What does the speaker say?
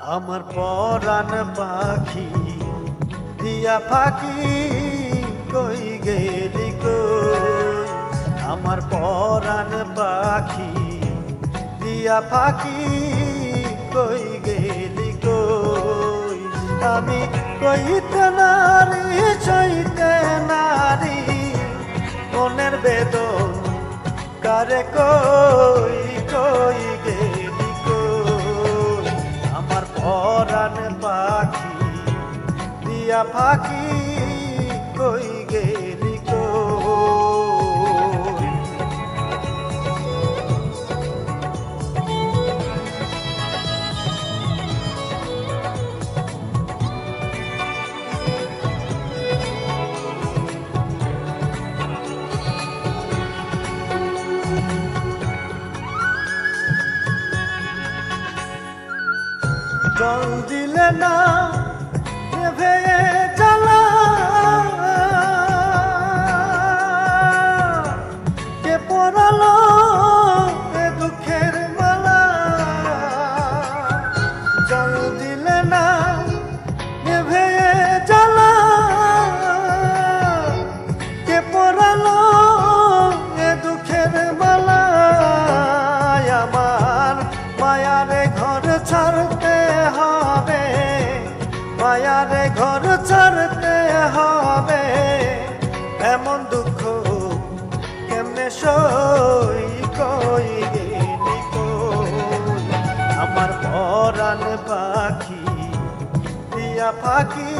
আমার পরাণ পাখি দিয়া ফাঁকি কই গেলি কই, আমার পরাণ পাখি দিয়া ফাঁকি কই গেলি কই। আমি কইতে নারী সইতে নারী মনের বেদন কারে কই কই গেলি কই, আমার পরাণ পাখি দিয়া ফাঁকি কই গেলি কই। জল দিলে না নেভে জ্বালা, কে পরালো এ দুঃখের মালা। জল দিলে না নেভে জ্বালা, কে পরালো এ দুঃখের মালা। আমার মায়ারে ঘর ছাড়তে হবে, মায়ারে ঘর ছাড়তে হবে, এমন দুঃখ কেমনে সই কই গেলি কই, আমার পরাণ পাখি দিয়া ফাঁকি